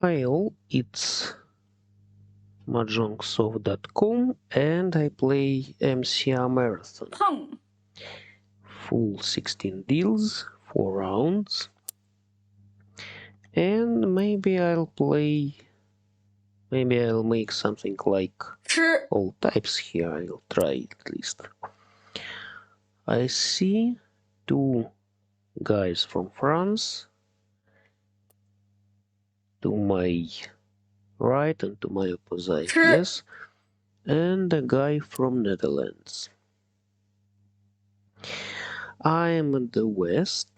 Hi all, it's MahjongSoft.com and I play MCR Marathon. Full 16 deals, 4 rounds. And maybe I'll make something like all types here. I'll try at least. I see 2 guys from France to my right and to my opposite, yes, and a guy from Netherlands. I am at the west,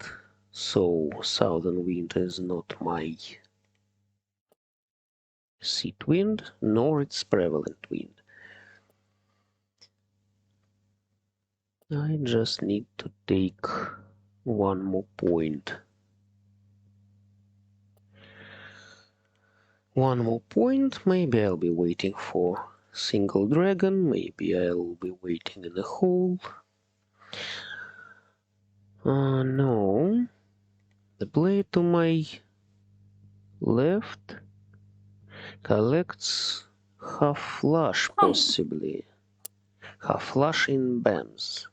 so southern wind is not my seat wind, nor its prevalent wind. I just need to take one more point. Maybe I'll be waiting for single dragon, maybe I'll be waiting in a hole. No. The player to my left collects half flush, possibly. Half flush in BAMs.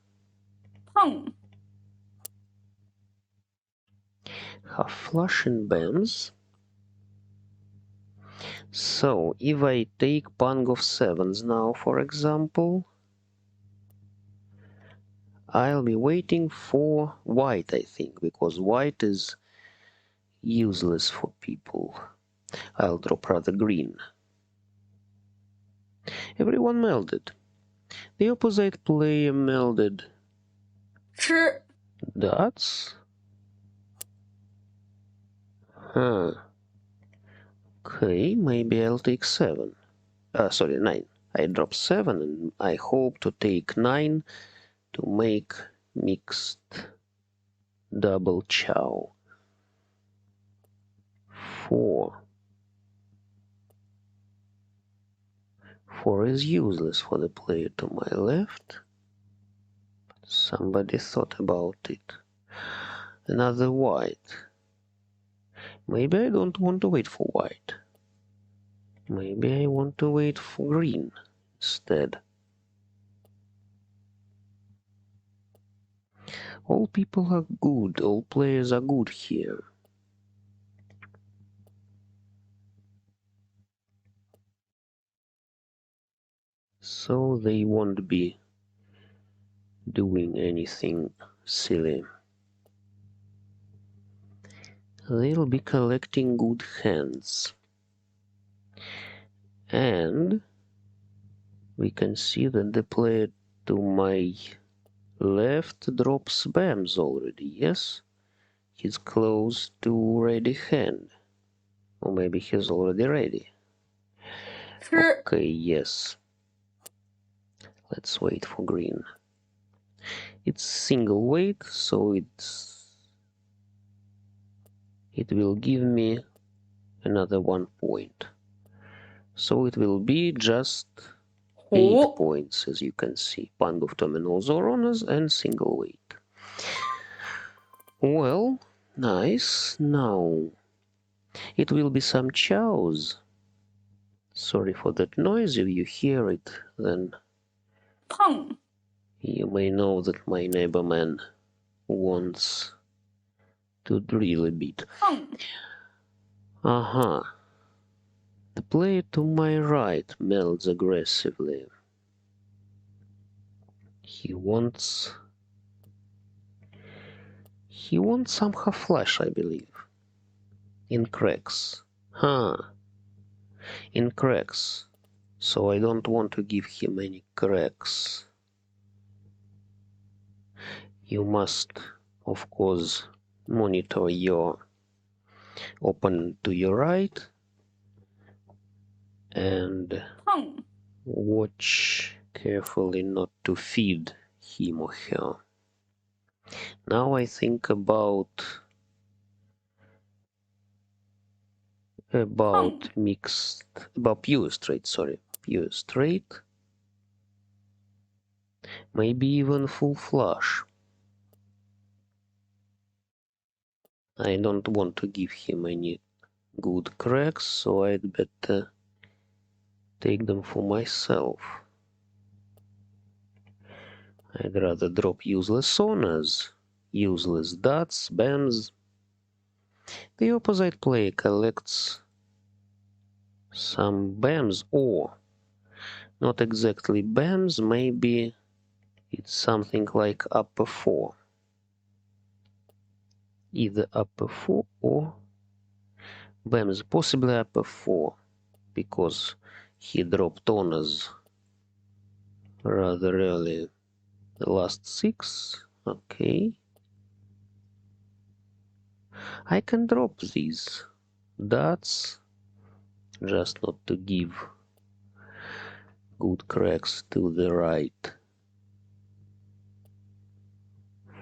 Half flush in BAMs. So, if I take pang of 7s now, for example, I'll be waiting for white, I think, because white is useless for people. I'll drop rather green. Everyone melded. The opposite player melded dots. Okay, maybe I'll take 7. Sorry, 9. I drop 7 and I hope to take 9 to make mixed double chow. 4. 4 is useless for the player to my left. Somebody thought about it. Another white. Maybe I don't want to wait for white. Maybe I want to wait for green instead. All people are good, all players are good here. So they won't be doing anything silly. They'll be collecting good hands. And we can see that the player to my left drops BAMs already, yes? He's close to ready hand. Or maybe he's already ready. Okay, yes. Let's wait for green. It's single wait, so it will give me another 1 point. So it will be just 8 points, as you can see. Pang of terminals or honors and single wait. Well, nice. Now, it will be some chows. Sorry for that noise. If you hear it, then you may know that my neighbor man wants to drill a bit. The player to my right melds aggressively. He wants some half flash, I believe. In cracks. In cracks. So I don't want to give him any cracks. You must, of course, monitor your opponent to your right and watch carefully not to feed him or her. Now I think about pure straight, maybe even full flush. I don't want to give him any good cracks, so I'd better take them for myself. I'd rather drop useless honors, useless dots, bams. The opposite player collects some bams, or not exactly bams, maybe it's something like upper 4. Either upper 4 or bams, possibly upper 4, because he dropped honors rather early. The last 6, okay. I can drop these dots just not to give good cracks to the right.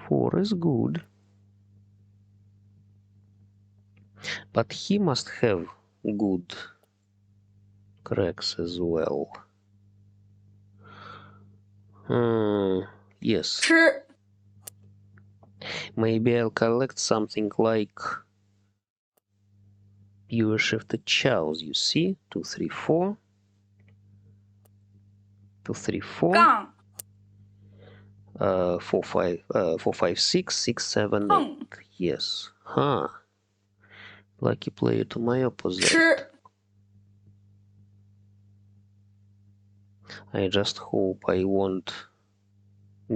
4 is good, but he must have good cracks as well. Yes. 吃 Maybe I'll collect something like pure shifted chows, you see? 2, 3, 4. 2, 3, 4. 杠 4, 5, 6, 6, 7, 8. 碰 Yes. Huh. Lucky player to my opposite. 吃 I just hope I won't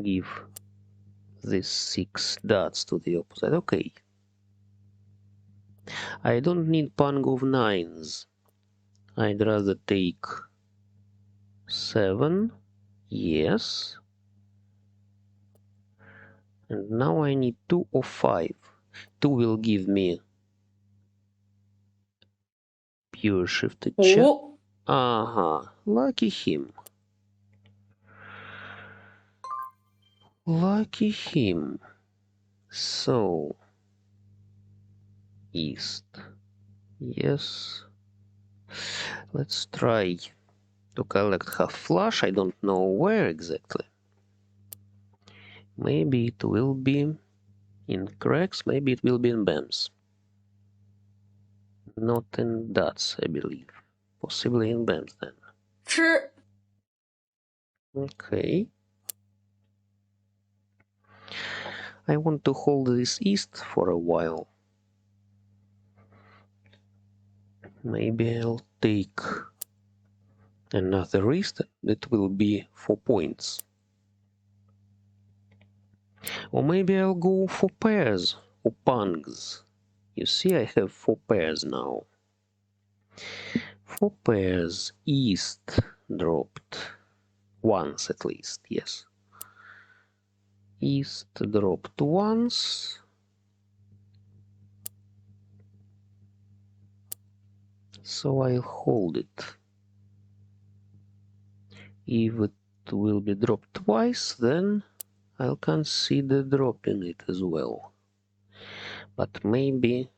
give these 6 dots to the opposite. Okay. I don't need pang of 9s. I'd rather take 7. Yes. And now I need 2 or 5. 2 will give me pure shifted check. 5 Lucky him. Lucky him. So, east. Yes. Let's try to collect half flush. I don't know where exactly. Maybe it will be in cracks, maybe it will be in bams. Not in dots, I believe. Possibly in bams then. 吃 Okay. I want to hold this east for a while. Maybe I'll take another east. That will be 4 points. Or maybe I'll go for pairs or pangs. You see, I have 4 pairs now. 4 pairs east dropped. Once at least, yes. East dropped once. So I'll hold it. If it will be dropped twice, then I'll consider dropping it as well. But maybe...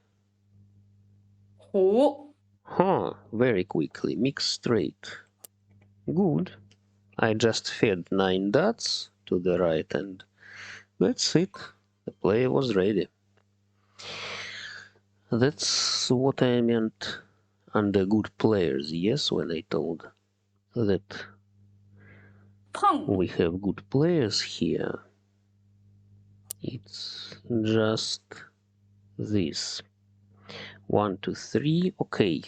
虎 very quickly. Mix straight. Good. I just fed 9 dots to the right and that's it. The player was ready. That's what I meant under good players, yes, when I told that 碰 we have good players here. It's just this. 1, 2, 3, okay.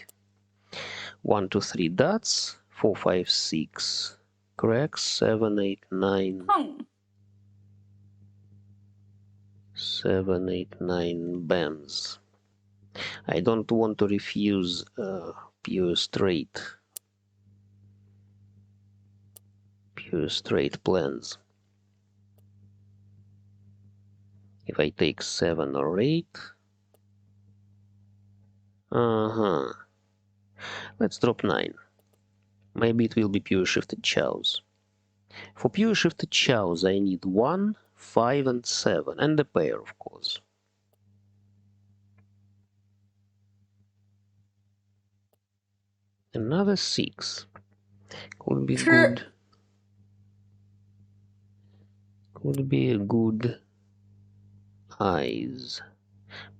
1, 2, 3 dots, 4, 5, 6 cracks, 7, 8, 9. 碰 7, 8, 9 bams. I don't want to refuse pure straight plans. If I take 7 or 8, let's drop 9. Maybe it will be pure shifted chows. For pure shifted chows, I need 1, 5, and 7, and a pair, of course. Another 6 could be 吃 good. Could be a good eyes,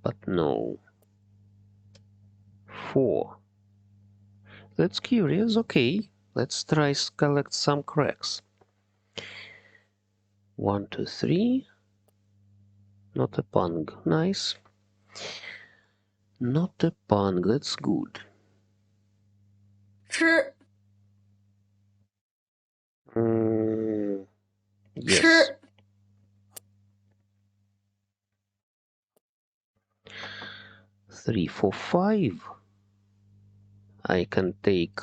but no. 4. That's curious. Okay, let's try collect some cracks. 1, 2, 3. Not a pung. Nice. Not a pung. That's good. 吃 Yes. 吃 3, 4, 5. I can take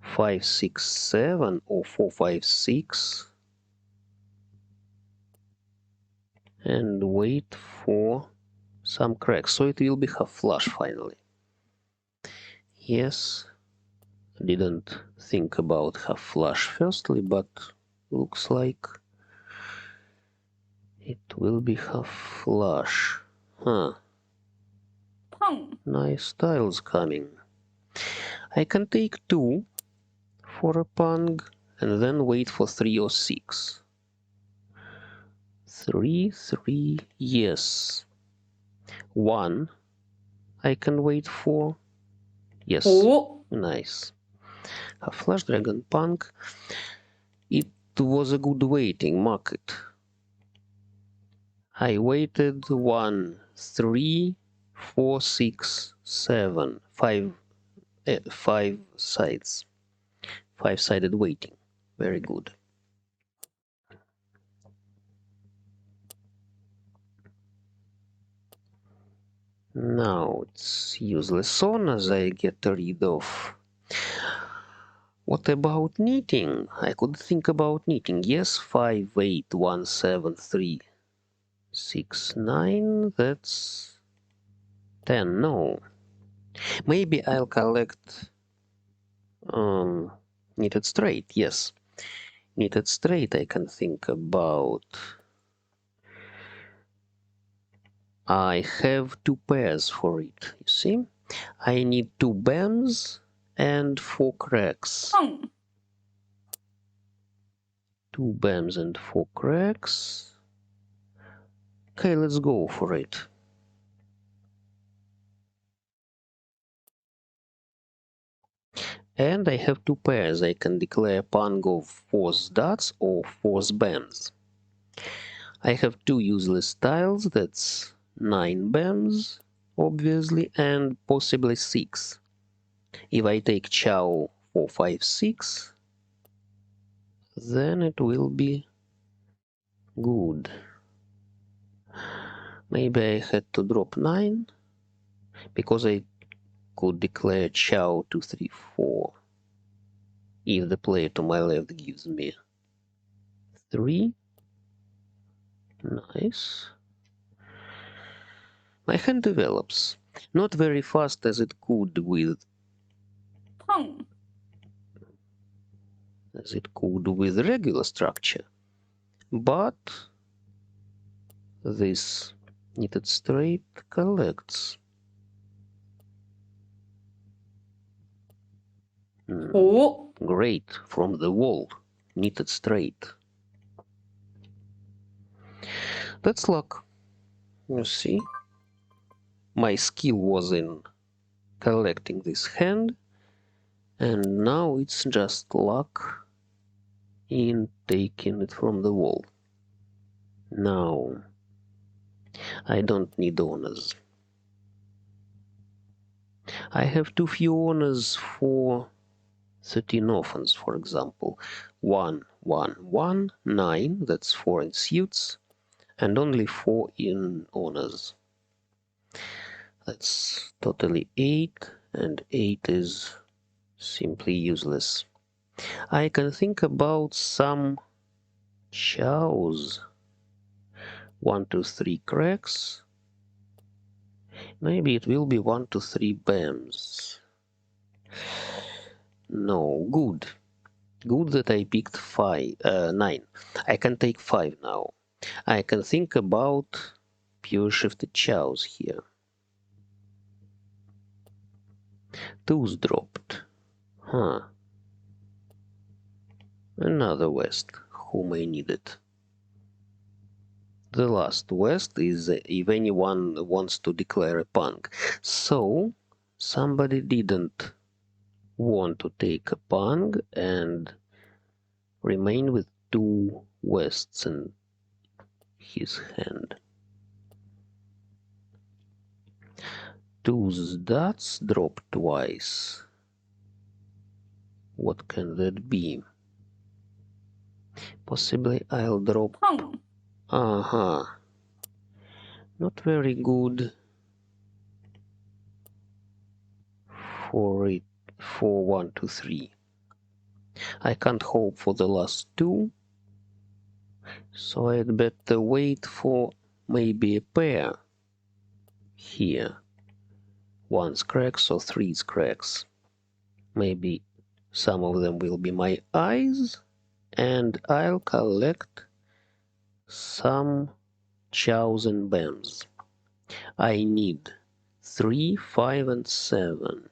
5, 6, 7 or 4, 5, 6 and wait for some cracks. So it will be half flush finally. Yes. Didn't think about half flush firstly, but looks like it will be half flush. Huh. 碰 Nice tiles coming. I can take 2 for a pung and then wait for 3 or 6. 3, 3, yes. 1 I can wait for. Yes. 五 Nice. A flash dragon punk. It was a good waiting market. I waited 1, 3, 4, 6, 7, 5, 5 sides. 5-sided waiting. Very good. Now it's useless zonas I get rid of. What about knitting? I could think about knitting. Yes, 5, 8, 1, 7, 3, 6, 9. That's 10. No. Maybe I'll collect knitted straight. Yes. Knitted straight I can think about. I have 2 pairs for it, you see? I need 2 bams and 4 cracks. 碰 2 bams and 4 cracks. Okay, let's go for it. And I have 2 pairs. I can declare pung of force dots or force bams. I have 2 useless tiles, that's 9 bams, obviously, and possibly 6. If I take chow 4, 5, 6, then it will be good. Maybe I had to drop 9, because I could declare chow 2, 3, 4. If the player to my left gives me 3. Nice. My hand develops. Not very fast as it could with 碰 regular structure. But this knitted straight collects. 五 Great, from the wall, knitted straight. That's luck. You see, my skill was in collecting this hand, and now it's just luck in taking it from the wall. Now, I don't need honors. I have too few honors for 13 orphans, for example. 1, 1, 1, 9, that's 4 in suits, and only 4 in honors. That's totally 8, and 8 is simply useless. I can think about some chows. 1, 2, 3 cracks. Maybe it will be 1, 2, 3 bams. No, good. Good that I picked 9. I can take 5 now. I can think about pure shifted chows here. 2's dropped. Huh. Another west. Who may need it? The last west is if anyone wants to declare a punk. So, Somebody didn't want to take a pang and remain with 2 wests in his hand. 2's dots drop twice. What can that be? Possibly I'll drop... Pang. Not very good for it, for 1, 2, 3. I can't hope for the last 2, so I'd better wait for maybe a pair here. 1's cracks or 3's cracks. Maybe some of them will be my eyes, and I'll collect some chows and bams. I need 3, 5, and 7.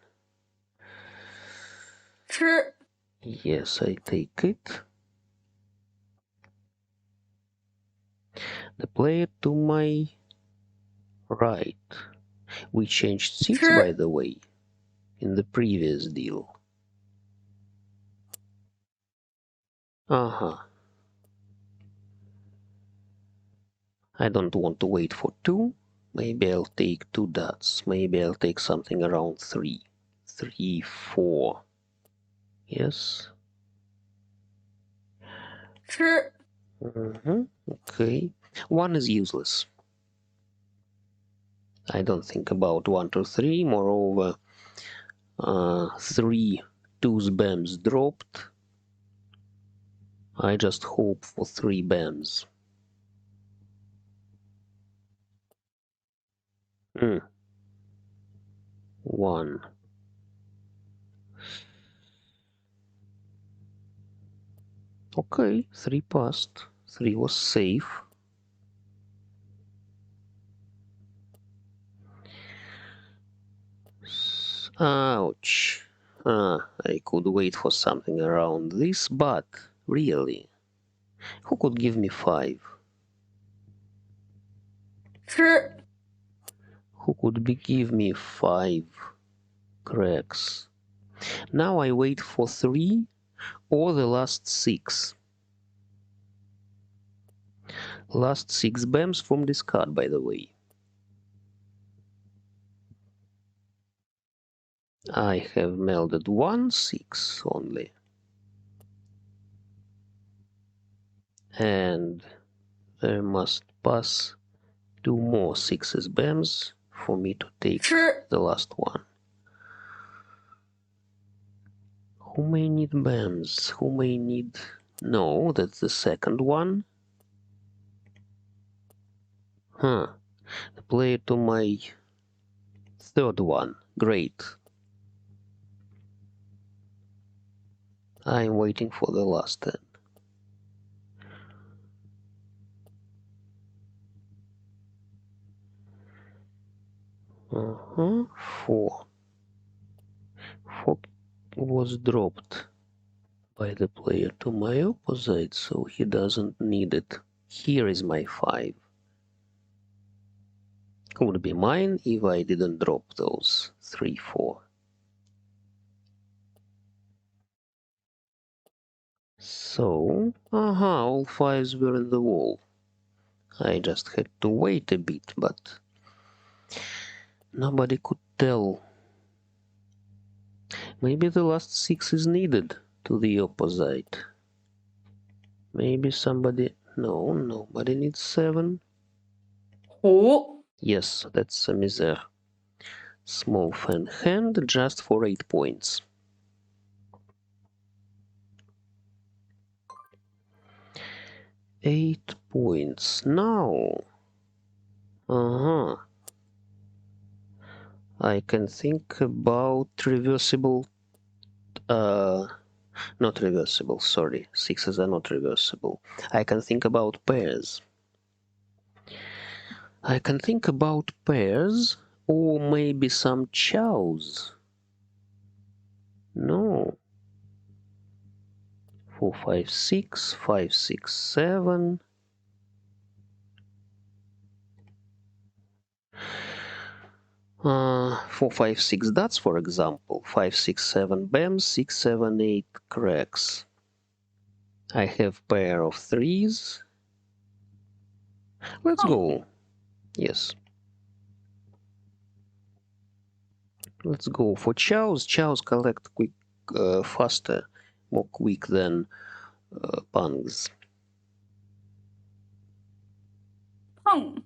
吃 Yes, I take it. The player to my right. We changed seats, by 吃 the way, in the previous deal. I don't want to wait for 2. Maybe I'll take 2 dots. Maybe I'll take something around 3. 3, 4. Yes. 吃 Okay. 1 is useless. I don't think about 1 to 3. Moreover, 3 2's bams dropped. I just hope for 3 bams. 1. Okay, 3 passed. 3 was safe. Ouch. I could wait for something around this, but really, who could give me 5? 吃 Who could give me 5 cracks? Now I wait for 3 or the last 6. Last 6 bams from discard, by the way. I have melded 1 6 only. And there must pass 2 more 6's bams for me to take 吃 the last one. Who may need bams? Who may need... No, that's the second one. The player to my third one. Great. I'm waiting for the last 10. Four. 4 was dropped by the player to my opposite, so he doesn't need it. Here is my 5. Would be mine if I didn't drop those 3, 4. So, all 5s were in the wall. I just had to wait a bit, but nobody could tell. Maybe the last 6 is needed to the opposite. Maybe somebody... No, nobody needs 7. 虎 Yes, that's a misere. Small fan hand just for 8 points. 8 points. Now... I can think about reversible... not reversible, sorry. 6s are not reversible. I can think about pairs. I can think about pairs, or maybe some chows. No. 4, 5, 6, 5, 6, 7. 4, 5, 6 dots, for example. 5, 6, 7 bams, 6, 7, 8 cracks. I have pair of threes. Let's go. Yes. Let's go for chows. Chows collect quick, faster, more quick than pungs. Pung.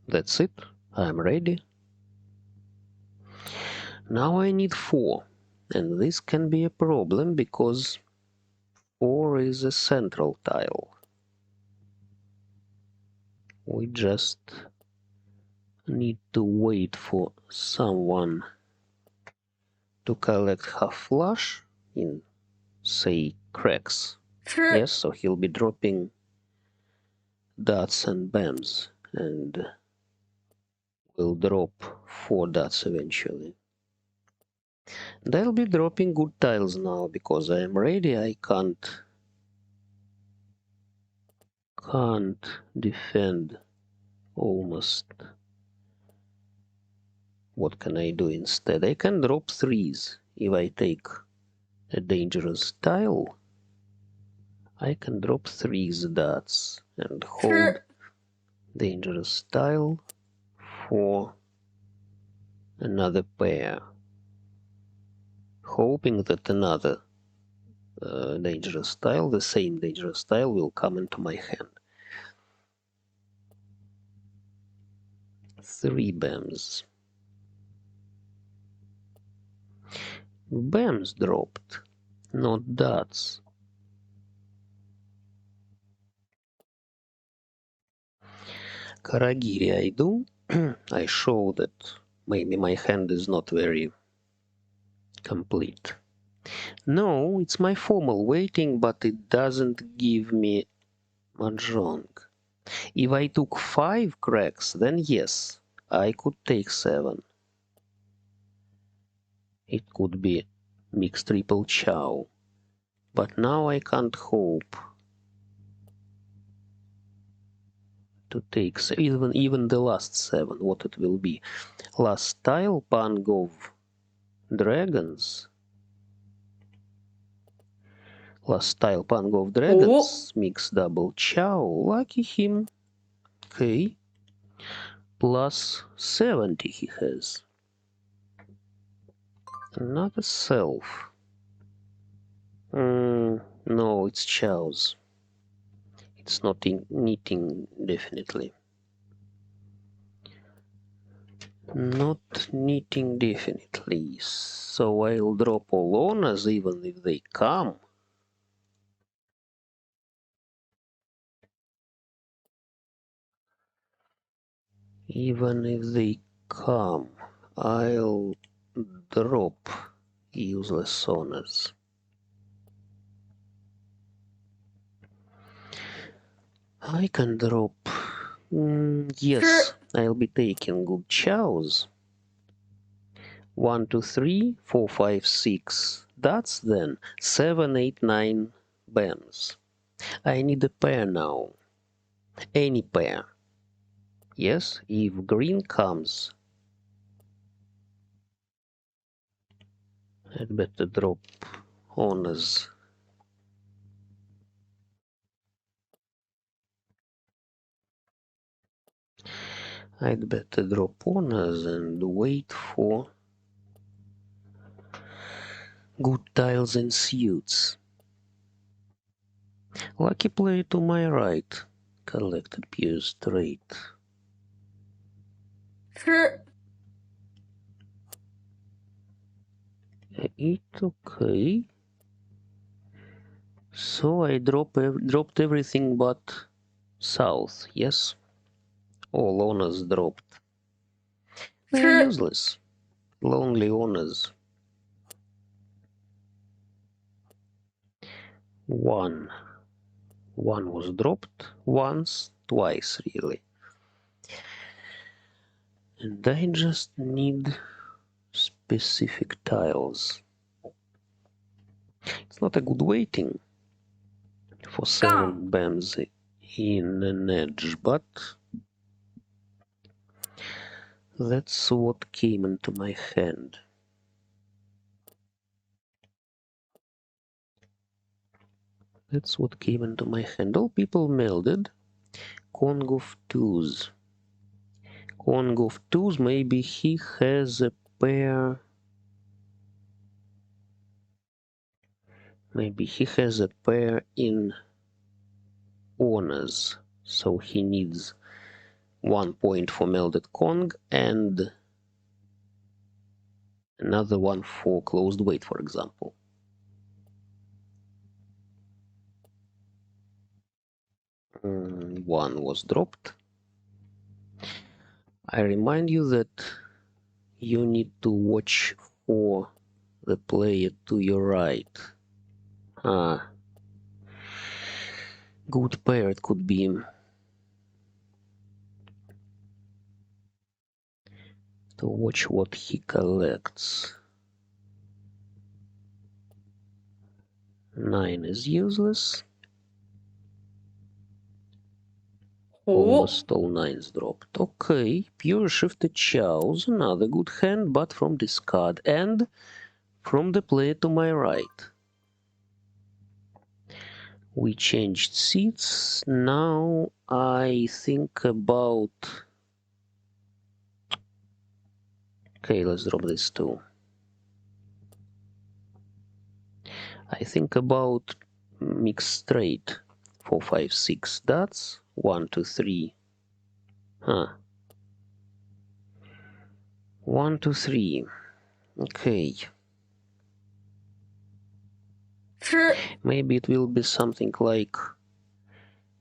That's it. I'm ready. Now I need 4. And this can be a problem because 4 is a central tile. We just need to wait for someone to collect half flush in, say, cracks. Yes, so he'll be dropping dots and bams, and will drop 4 dots eventually. And I'll be dropping good tiles now because I am ready. I can't defend almost. What can I do instead? I can drop threes. If I take a dangerous tile, I can drop threes dots and hold dangerous tile for another pair, hoping that another dangerous tile, the same dangerous tile, will come into my hand. 3 bams. Bams dropped, not dots. Karagiri I do. I show that maybe my hand is not very complete. No, it's my formal waiting, but it doesn't give me mahjong. If I took 5 cracks, then yes, I could take 7. It could be mixed triple chow. But now I can't hope to take even the last 7, what it will be. Last tile, pang of dragons. Last tile, pang of dragons, mix double chow. Lucky him. Okay. Plus 70 he has. Not a self. No, it's chows. It's not knitting, definitely. Not knitting, definitely. So I'll drop all honors even if they come. Even if they come, I'll drop useless honors. I can drop. Yes, I'll be taking good chows. 1, 2, 3, 4, 5, 6. That's then 7, 8, 9 bams. I need a pair now. Any pair. Yes, if green comes, I'd better drop honors. I'd better drop honors and wait for good tiles and suits. Lucky player to my right. Collected pure straight. It's okay. So I dropped everything but south, yes? All honors dropped. They're useless. Lonely honors. 1. 1 was dropped once, twice really. And I just need specific tiles. It's not a good waiting for 7 bams in an edge, but That's what came into my hand. That's what came into my hand. All people melded. Kong of twos. Kong of twos, maybe he has a pair. Maybe he has a pair in honors. So he needs 1 point for melded Kong and another one for closed weight, for example. One was dropped. I remind you that you need to watch for the player to your right. Good pair it could be. To watch what he collects. 9 is useless. Almost all 9s dropped. Okay, pure shifted chows, another good hand, but from discard and from the player to my right. We changed seats. Now I think about... Okay, let's drop this too. I think about mixed straight. 4, 5, 6 dots. 1, 2, 3. 1, 2, 3. Okay. Maybe it will be something like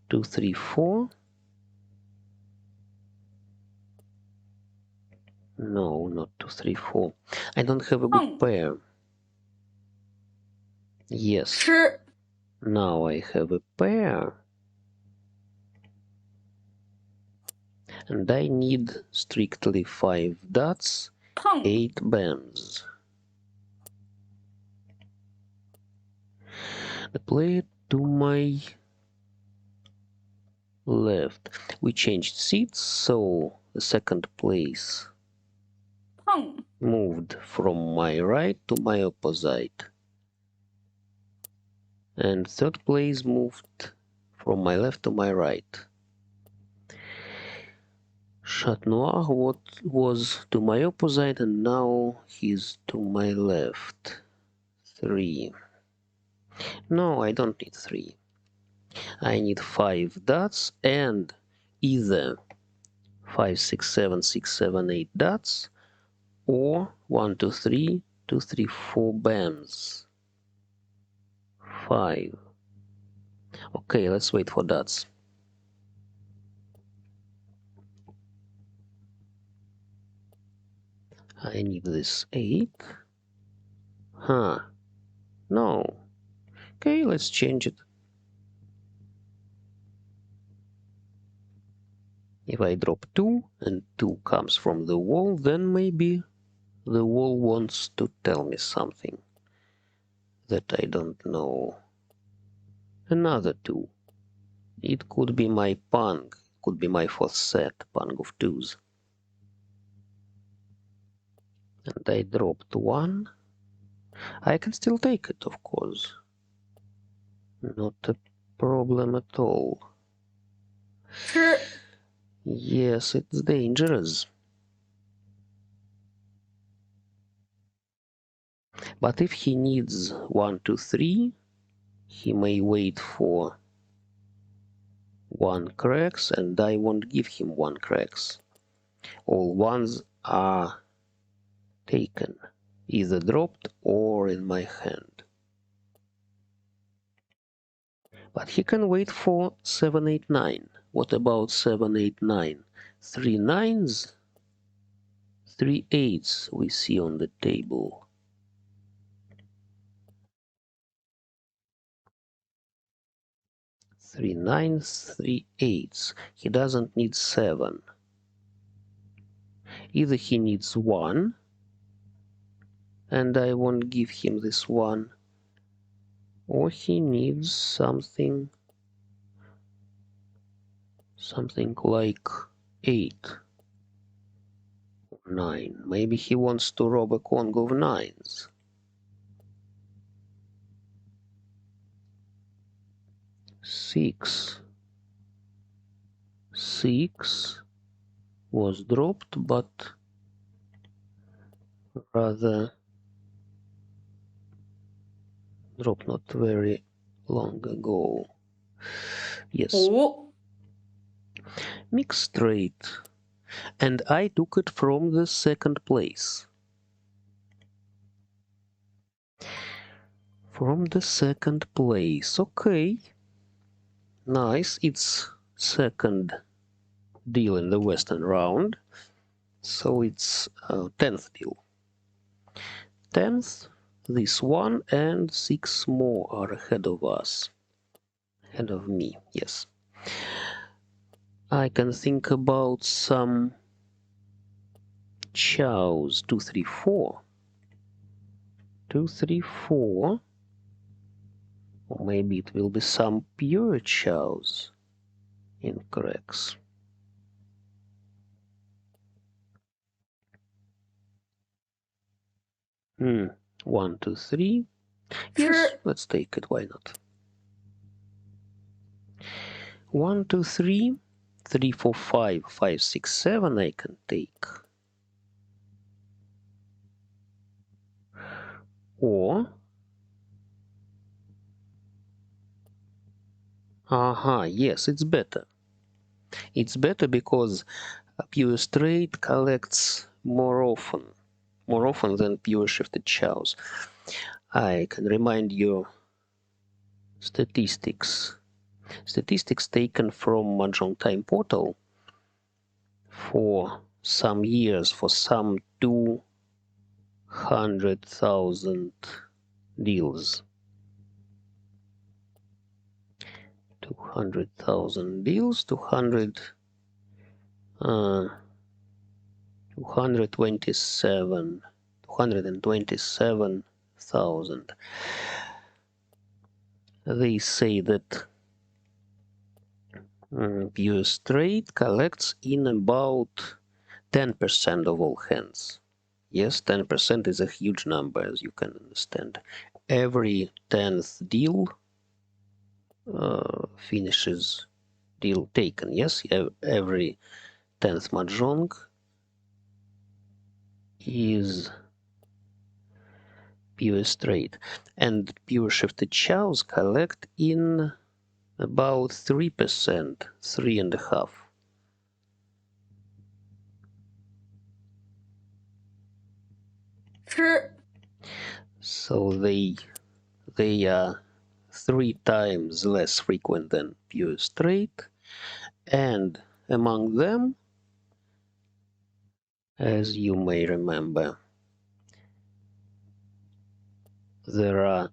2, 3, 4. No, not 2, 3, 4. I don't have a good pair. Yes. Now I have a pair. And I need strictly 5 dots, 8 bams. The player to my left. We changed seats, so the second place moved from my right to my opposite. And third place moved from my left to my right. Chat Noir was to my opposite and now he's to my left. 3. No, I don't need 3. I need 5 dots and either 5, 6, 7, 6, 7, 8 dots or 1, 2, 3, 2, 3, 4 bams. 5. Okay, let's wait for dots. I need this 8. No. Okay, let's change it. If I drop 2 and 2 comes from the wall, then maybe the wall wants to tell me something that I don't know. Another 2. It could be my pung. It could be my fourth set, pung of 2s. And I dropped 1. I can still take it, of course. Not a problem at all. Yes, it's dangerous. But if he needs 1, 2, 3, he may wait for 1 cracks, and I won't give him 1 cracks. All 1s are taken, either dropped or in my hand. But he can wait for 7, 8, 9. What about 7, 8, 9? 3 9s, 3 8s we see on the table. 3 9s, 3 8s. He doesn't need 7. Either he needs 1, and I won't give him this 1, or he needs something like 8. 9. Maybe he wants to rob a Kong of 9s. 6. 6 was dropped, but rather dropped not very long ago. Yes. 5 Mixed straight. And I took it from the second place. From the second place. Okay. Nice. It's second deal in the Western round. So it's 10th deal. 10th, this one, and 6 more are ahead of us. Ahead of me, yes. I can think about some chows. 2, 3, 4. 2, 3, 4. Or maybe it will be some pure chows in cracks. Hmm. 1, 2, 3. Yes, let's take it. Why not? 1, 2, 3. 3, 4, 5. 5, 6, 7 I can take. Or yes, it's better. It's better because pure straight collects more often than pure shifted chows. I can remind you statistics. Statistics taken from Mahjong Time portal for some years, for some 200,000 deals. 200,000 deals, 227,000. They say that pure straight collects in about 10% of all hands. Yes, 10% is a huge number, as you can understand. Every 10th deal finishes deal taken. Yes, every 10th mahjong is pure straight, and pure shifted chows collect in about 3%, 3.5%. So they are 3 times less frequent than pure straight, and among them, as you may remember, there are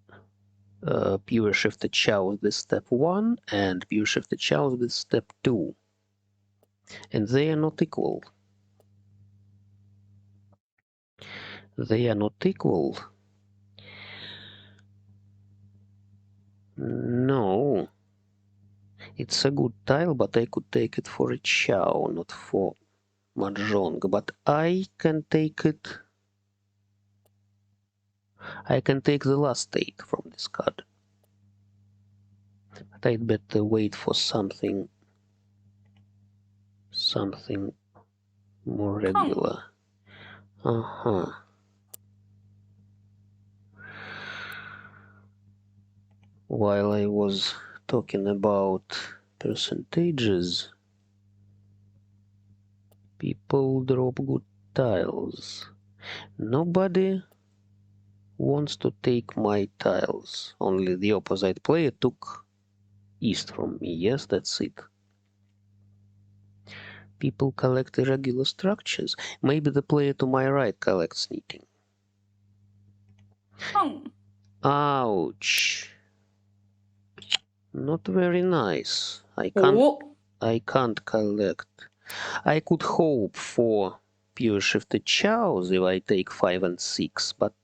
pure shifted chows with step 1 and pure shifted chows with step 2, and they are not equal. They are not equal. No. It's a good tile, but I could take it for a chow, not for mahjong. But I can take it. I can take the last 8 from this card. But I'd better wait for something more regular. While I was talking about percentages, people drop good tiles. Nobody wants to take my tiles. Only the opposite player took east from me. Yes, that's it. People collect irregular structures. Maybe the player to my right collects knitting. Ouch. Not very nice. I can't collect. I could hope for pure shifted chows if I take 5 and 6, but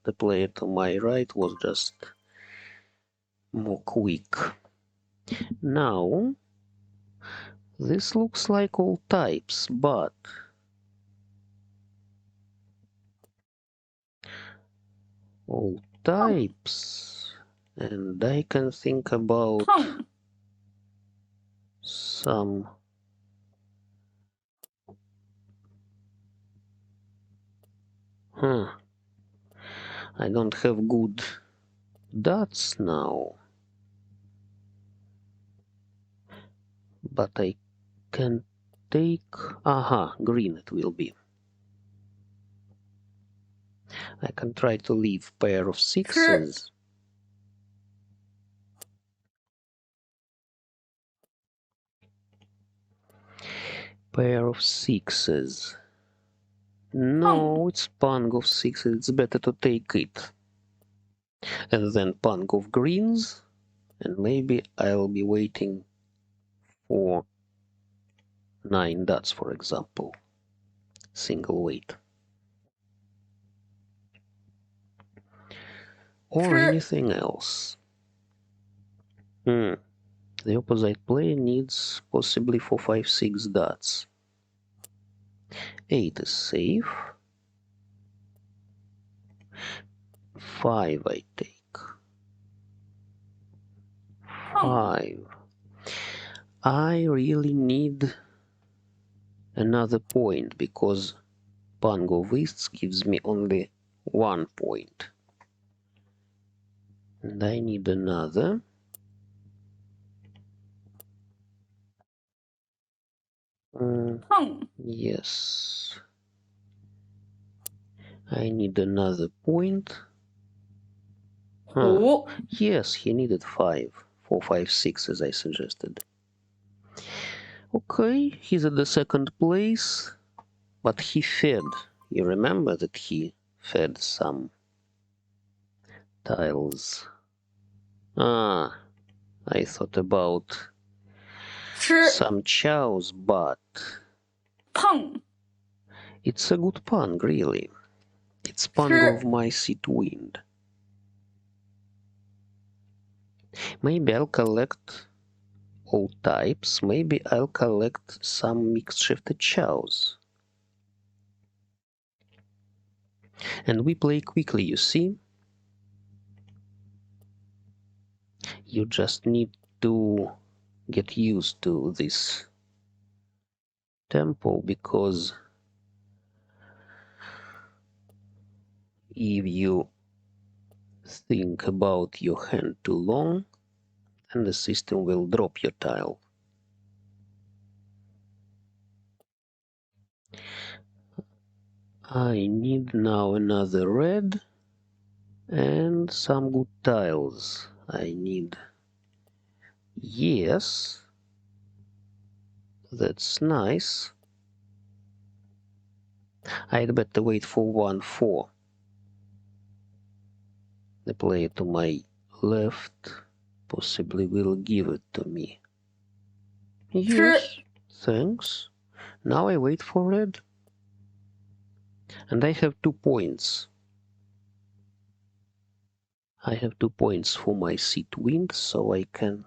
the player to my right was just more quick. Now, this looks like all types, but all types, and I can think about pung, some I don't have good dots now, but I can take green it will be. I can try to leave pair of 吃 sixes. Pair of sixes. No, it's pung of sixes. It's better to take it. And then pung of greens. And maybe I'll be waiting for 9 dots, for example. Single wait. Or 吃 anything else. The opposite player needs possibly 4, 5, 6 dots. 8 is safe. 5 I take. pung, 5. I really need another point because pung of easts gives me only 1 point. And I need another. pung, Yes. I need another point. 胡 Yes, he needed 5. 4, 5, 6 as I suggested. Okay, he's at the second place, but he fed. You remember that he fed some tiles. I thought about 吃 some chows, but 碰 it's a good pun, really. It's pun of 吃 my seat wind. Maybe I'll collect all types. Maybe I'll collect some mixed shifted chows. And we play quickly, you see? You just need to get used to this tempo because if you think about your hand too long, then the system will drop your tile. I need now another red and some good tiles. I need... Yes, that's nice. I'd better wait for 1-4. The player to my left possibly will give it to me. 吃 Yes, thanks. Now I wait for red. And I have 2 points. I have 2 points for my seat wind, so I can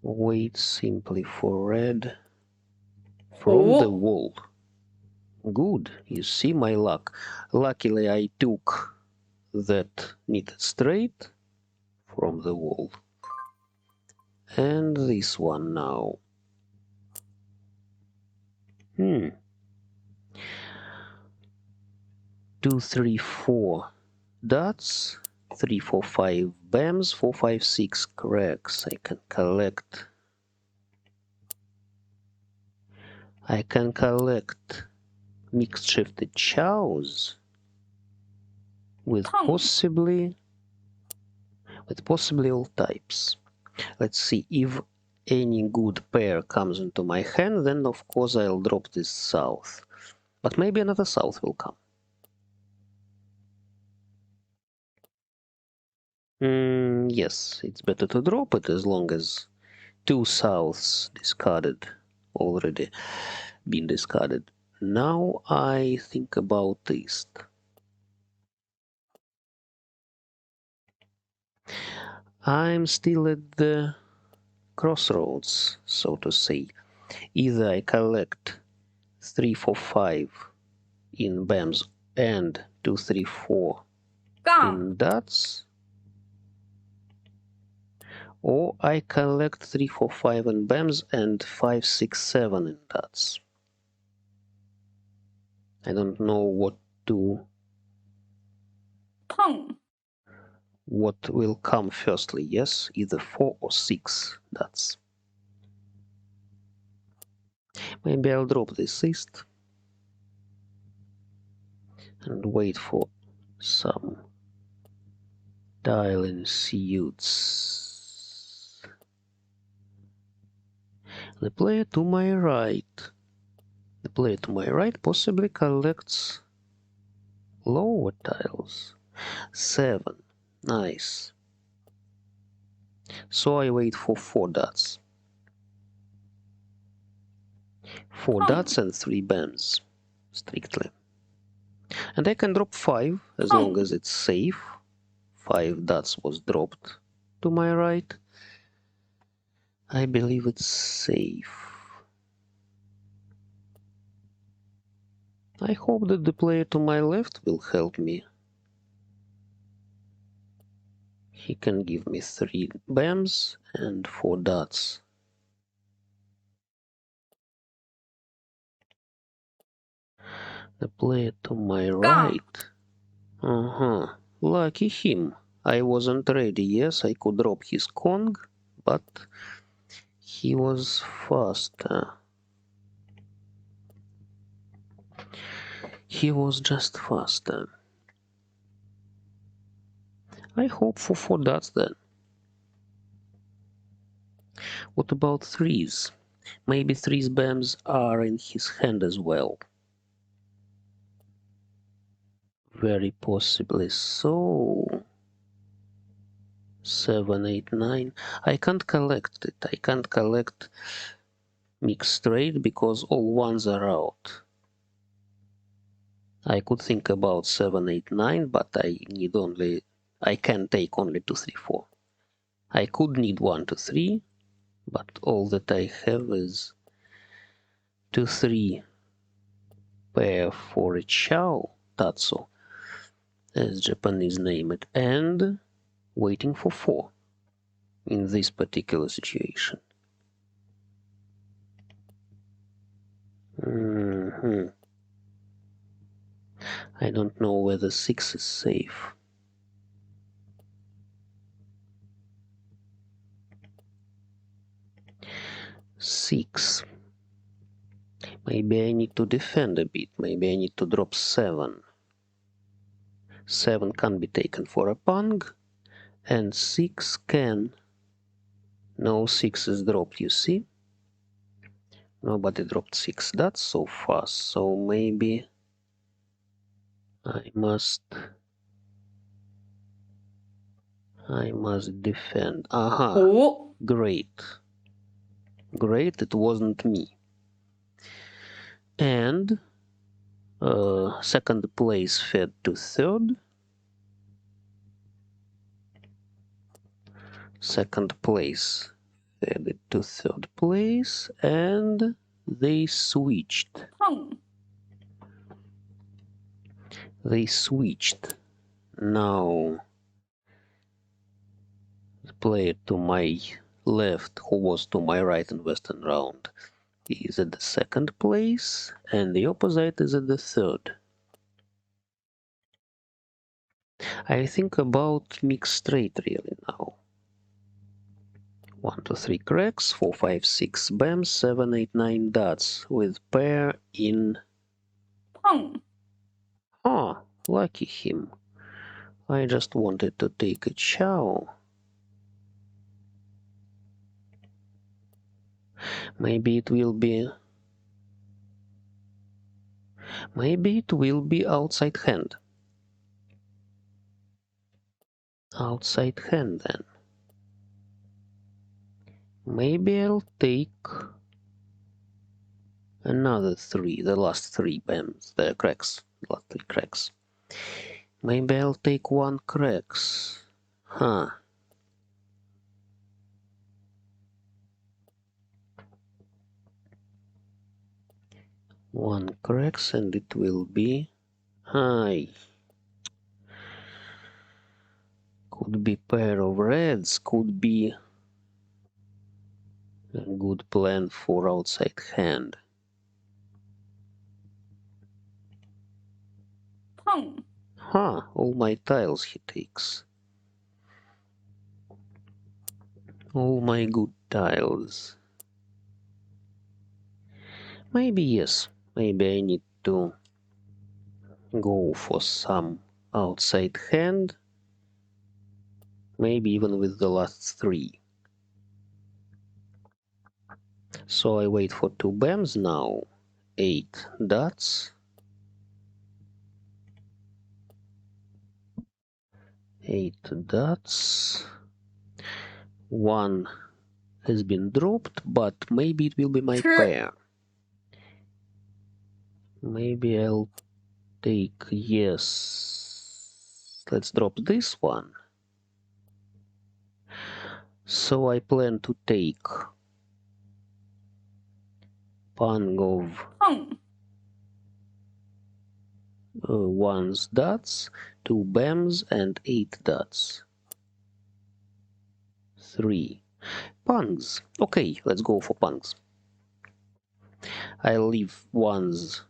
wait simply for red from the 胡 wall. Good, you see my luck. Luckily I took that knitted straight from the wall. And this one now. 2, 3, 4 dots. 3, 4, 5 bams. 4, 5, 6 cracks. I can collect mixed shifted chows with 碰 possibly all types. Let's see if any good pair comes into my hand, then of course I'll drop this south. But maybe another south will come. Yes, it's better to drop it as long as 2 souths already been discarded. Now I think about east. I'm still at the crossroads, so to say. Either I collect 3, 4, 5 in BAMs and 2, 3, 4 杠 in dots, or I collect 3, 4, 5 in BAMs and 5, 6, 7 in dots. I don't know what will come firstly, yes? Either 4 or 6 dots. Maybe I'll drop this east and wait for some tile ensues. The player to my right possibly collects lower tiles. 7. Nice. So I wait for 4 dots. 4 dots and 3 BAMs, strictly. And I can drop 5 as long as it's safe. 5 dots was dropped to my right. I believe it's safe. I hope that the player to my left will help me. He can give me 3 BAMs and 4 dots. The player to my right. Lucky him. I wasn't ready. Yes, I could drop his Kong, but he was faster. He was just faster. I hope for 4 dots then. What about 3s? Maybe 3's BAMs are in his hand as well. Very possibly so. 7, 8, 9. I can't collect it. I can't collect mixed straight because all ones are out. I could think about 7, 8, 9, but I can take only 2, 3, 4. I could need 1, 2, 3, but all that I have is 2, 3 pair for a chow, tatsu, as Japanese name it, and waiting for 4 in this particular situation. I don't know whether 6 is safe. Six. Maybe I need to defend a bit. Maybe I need to drop 7. 7 can't be taken for a pung, and 6 can. No, 6 is dropped, you see? Nobody dropped 6. That's so fast. So maybe I must defend. Aha. Great. Great, it wasn't me. And second place fed to third. Second place fed it to third place, and they switched. They switched. Now the player to my left, who was to my right in Western round, is at the second place, and the opposite is at the third. I think about mixed straight really now. 1, 2, 3 cracks, 4, 5, 6 BAMs, 7, 8, 9 dots with pair in. Ah, lucky him. I just wanted to take a chow. Maybe it will be outside hand. Outside hand then. Maybe I'll take another 3, the last 3 BAMs, the cracks, last 3 cracks. Maybe I'll take 1 cracks. Huh. One cracks and it will be high. Could be pair of reds, could be a good plan for outside hand. 碰 Huh, all my tiles he takes. All my good tiles. Maybe yes, maybe I need to go for some outside hand. Maybe even with the last three. So I wait for two bams now. 8 dots. 8 dots. One has been dropped, but maybe it will be my 吃 pair. Maybe I'll take, yes. Let's drop this one. So I plan to take pang of 碰 ones dots, 2 bams, and 8 dots. 3 pungs. Okay, let's go for pungs. I'll leave ones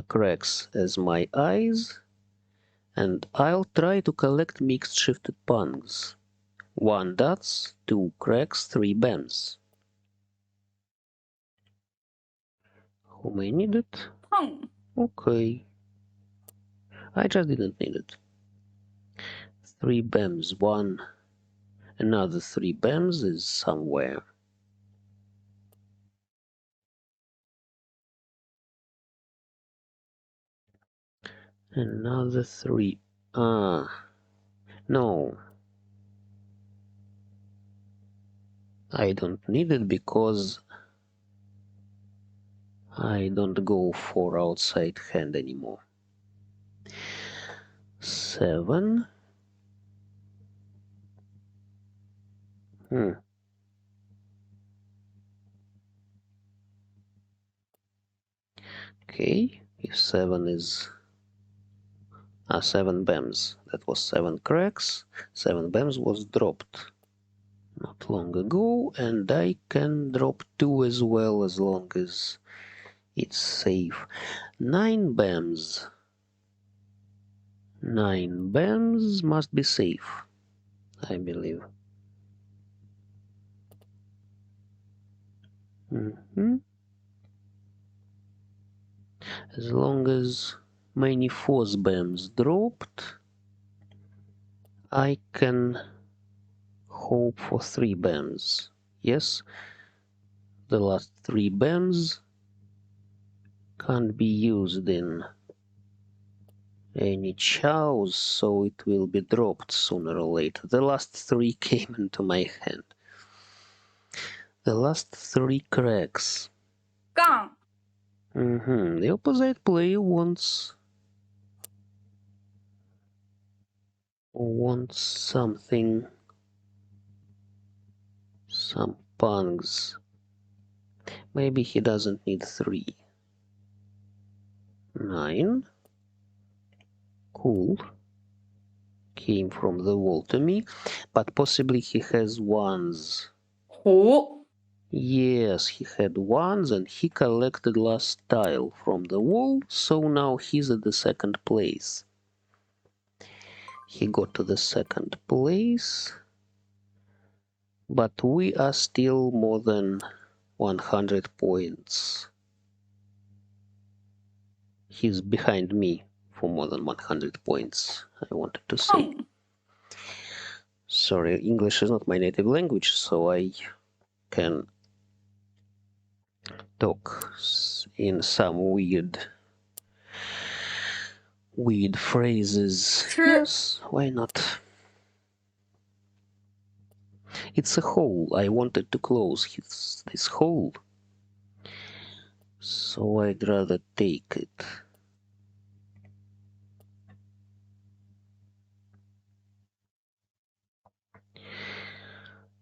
cracks as my eyes, and I'll try to collect mixed shifted pungs. 1 dots, 2 cracks, 3 bams. Whom I need it? 碰 Okay. I just didn't need it. 3 bams, one. Another 3 bams is somewhere. Another 3. No. I don't need it because I don't go for outside hand anymore. 7. Okay, if 7 is 7 bams, that was 7 cracks. 7 bams was dropped not long ago, and I can drop 2 as well as long as it's safe. 9 bams. 9 bams must be safe, I believe. As long as many force bams dropped, I can hope for 3 bams. Yes, the last 3 bams can't be used in any chows, so it will be dropped sooner or later. The last 3 came into my hand. The last 3 cracks. 杠 The opposite player wants something, some pungs. Maybe he doesn't need 3. 9. Cool. Came from the wall to me, but possibly he has ones. 虎 Yes, he had ones and he collected last tile from the wall, so now he's at the second place. He got to the second place, but we are still more than 100 points. He's behind me for more than 100 points, I wanted to say. 碰 Sorry, English is not my native language, so I can talk in some weird phrases. 吃 Yes, why not? It's a hole. I wanted to close this hole, so I'd rather take it.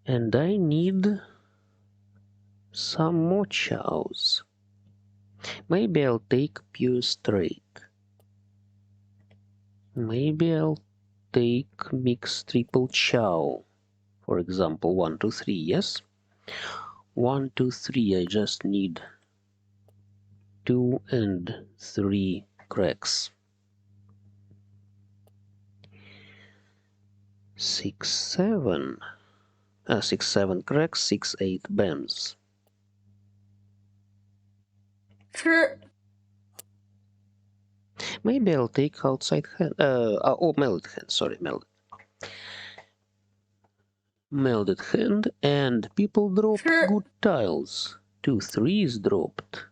And I need some more chows. Maybe I'll take pure straight. Maybe I'll take mixed triple chow. For example, 1, 2, 3, yes? 1, 2, 3, I just need 2 and 3 cracks. 6, 7. 6, 7 cracks, 6, 8 bams. 吃 Maybe I'll take outside hand. Melded hand, sorry, melded hand, and people dropped吃 good tiles. 2 threes dropped.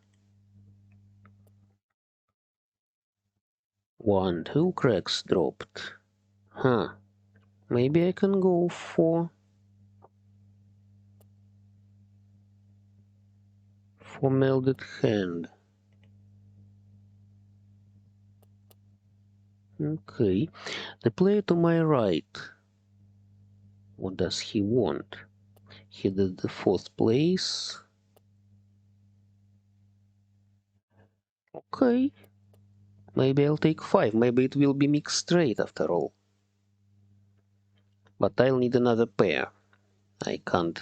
1, 2 cracks dropped. Huh. Maybe I can go for melded hand. Okay. The player to my right. What does he want? He did the 4th place. Okay. Maybe I'll take 5. Maybe it will be mixed straight after all. But I'll need another pair. I can't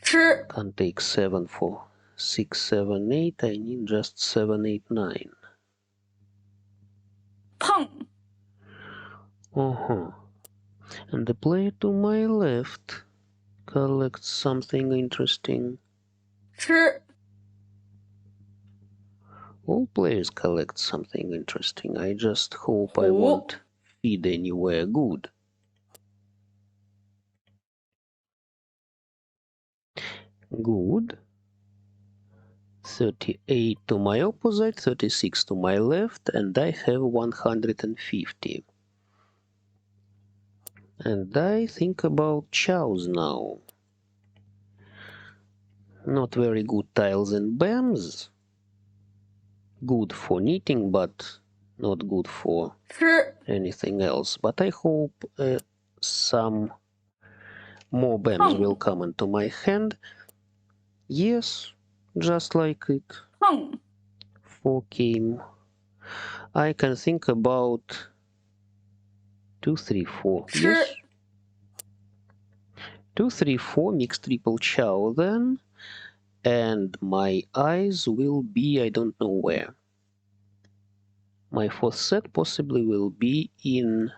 吃 take 7 for 6, 7, 8. I need just 7, 8, 9. 碰 Uh-huh. And the player to my left collects something interesting. 吃 All players collect something interesting. I just hope I 胡 won't feed anywhere good. Good. 38 to my opposite, 36 to my left, and I have 150. And I think about chows now. Not very good tiles and bams. Good for knitting, but not good for 吃 anything else. But I hope some more bams will 碰 come into my hand. Yes, just like it. 碰 4 came. I can think about 2, 3, 4. 吃 Yes. 2, 3, 4 mixed triple chow then. And my eyes will be, I don't know where. My 4th set possibly will be in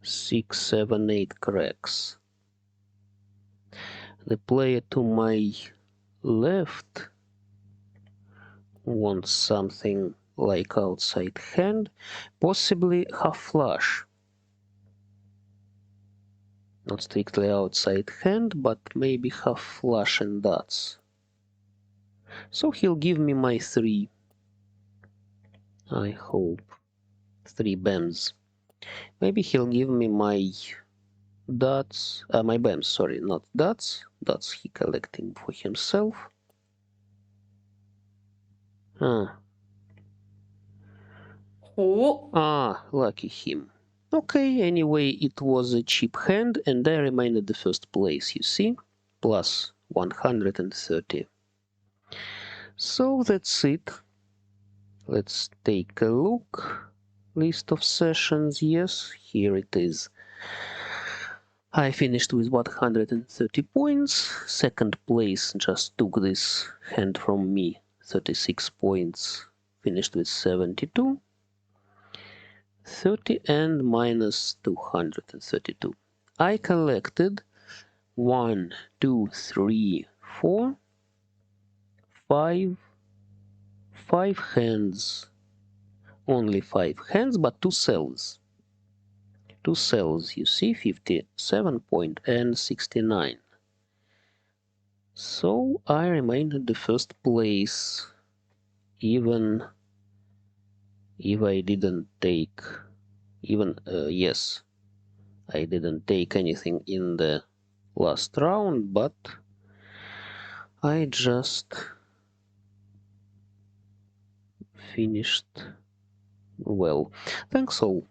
6, 7, 8 cracks. The player to my left wants something like outside hand, possibly half flush. Not strictly outside hand, but maybe half flush and dots. So he'll give me my 3. I hope. 3 bams. Maybe he'll give me my dots, my bams, sorry, not dots. Dots he collecting for himself. Ah, 胡 lucky him. Okay, anyway, it was a cheap hand, and I remained at the first place, you see? Plus 130. So that's it. Let's take a look. List of sessions, yes, here it is. I finished with 130 points. Second place just took this hand from me, 36 points. Finished with 72. 30 and minus 232. I collected 1, 2, 3, 4, 5 hands. Only 5 hands, but 2 selves. 2 selves, you see, 57 point and 69. So I remained at the first place, even if I didn't take, yes, I didn't take anything in the last round, but I just finished well. Thanks all.